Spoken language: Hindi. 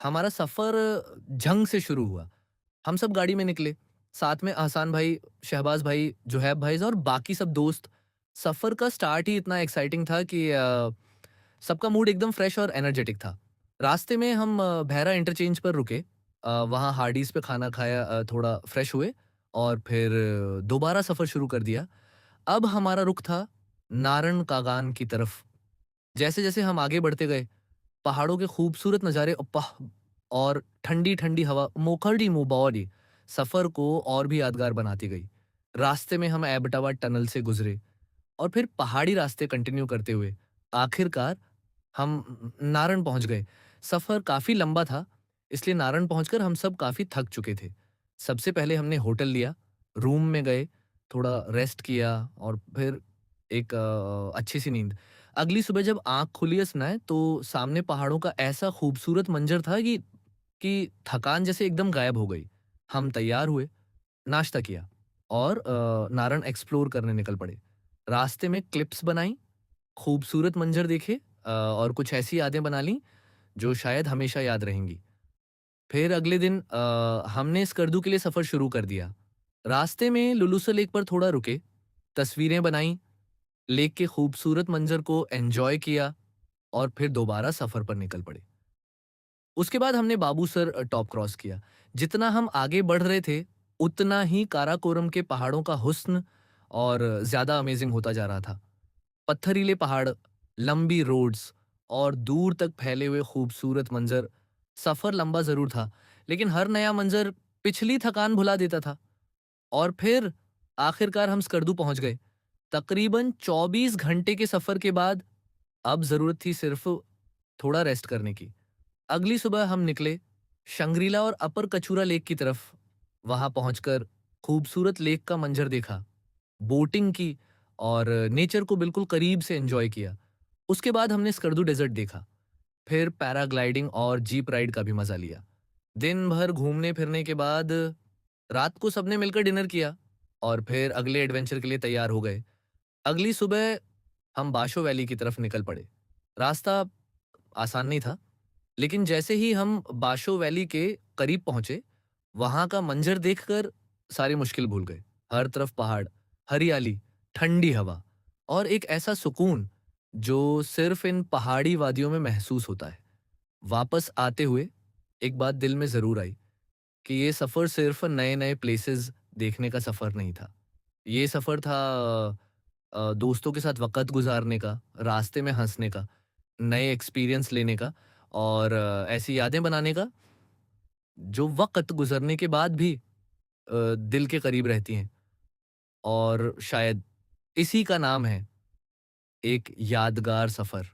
हमारा सफ़र झंग से शुरू हुआ। हम सब गाड़ी में निकले, साथ में अहसान भाई, शहबाज़ भाई, जुहैब भाई और बाकी सब दोस्त। सफ़र का स्टार्ट ही इतना एक्साइटिंग था कि सबका मूड एकदम फ्रेश और एनर्जेटिक था। रास्ते में हम भैरा इंटरचेंज पर रुके। वहाँ हार्डीज़ पे खाना खाया, थोड़ा फ्रेश हुए और फिर दोबारा सफ़र शुरू कर दिया। अब हमारा रुख था नारन कागान की तरफ। जैसे-जैसे हम आगे बढ़ते गए, पहाड़ों के खूबसूरत नज़ारे और ठंडी-ठंडी हवा मोखड़ी मुबौरी सफ़र को और भी यादगार बनाती गई। रास्ते में हम एबटाबाद टनल से गुज़रे और फिर पहाड़ी रास्ते कंटिन्यू करते हुए आखिरकार हम नारन पहुँच गए। सफ़र काफ़ी लंबा था, इसलिए नारन पहुँचकर हम सब काफ़ी थक चुके थे। सबसे पहले हमने होटल लिया, रूम में गए, थोड़ा रेस्ट किया और फिर एक अच्छी-सी नींद। अगली सुबह जब आँख खुली है सुनाए तो सामने पहाड़ों का ऐसा खूबसूरत मंज़र था कि थकान जैसे एकदम गायब हो गई। हम तैयार हुए, नाश्ता किया और नारन एक्सप्लोर करने निकल पड़े। रास्ते में क्लिप्स बनाई, खूबसूरत मंज़र देखे, और कुछ ऐसी यादें बना लीं जो शायद हमेशा याद रहेंगी। फिर अगले दिन हमने स्कर्दू के लिए सफ़र शुरू कर दिया। रास्ते में लुलुसा लेक पर थोड़ा रुके, तस्वीरें बनाई, लेक के खूबसूरत मंज़र को एन्जॉय किया और फिर दोबारा सफ़र पर निकल पड़े। उसके बाद हमने बाबूसर टॉप क्रॉस किया। जितना हम आगे बढ़ रहे थे, उतना ही काराकोरम के पहाड़ों का हुस्न और ज़्यादा अमेज़िंग होता जा रहा था। पत्थरीले पहाड़, लंबी रोड्स और दूर तक फैले हुए खूबसूरत मंज़र। सफ़र लंबा ज़रूर था, लेकिन हर नया मंज़र पिछली थकान भुला देता था। और फिर आखिरकार हम स्कर्दू पहुँच गए। तकरीबन 24 घंटे के सफ़र के बाद अब ज़रूरत थी सिर्फ़ थोड़ा रेस्ट करने की। अगली सुबह हम निकले शंग्रीला और अपर कचूरा लेक की तरफ। वहां पहुंचकर खूबसूरत लेक का मंजर देखा, बोटिंग की और नेचर को बिल्कुल करीब से एंजॉय किया। उसके बाद हमने स्कर्दू डेजर्ट देखा, फिर पैराग्लाइडिंग और जीप राइड का भी मजा लिया। दिन भर घूमने फिरने के बाद रात को सबने मिलकर डिनर किया और फिर अगले एडवेंचर के लिए तैयार हो गए। अगली सुबह हम बाशो वैली की तरफ निकल पड़े। रास्ता आसान नहीं था, लेकिन जैसे ही हम बाशो वैली के करीब पहुंचे, वहां का मंजर देखकर सारी मुश्किल भूल गए। हर तरफ पहाड़, हरियाली, ठंडी हवा और एक ऐसा सुकून जो सिर्फ इन पहाड़ी वादियों में महसूस होता है। वापस आते हुए एक बात दिल में जरूर आई कि ये सफर सिर्फ नए-नए प्लेसेस देखने का सफर नहीं था। ये सफर था दोस्तों के साथ वक़्त गुज़ारने का, रास्ते में हँसने का, नए एक्सपीरियंस लेने का और ऐसी यादें बनाने का जो वक़्त गुज़रने के बाद भी दिल के करीब रहती हैं। और शायद इसी का नाम है एक यादगार सफ़र।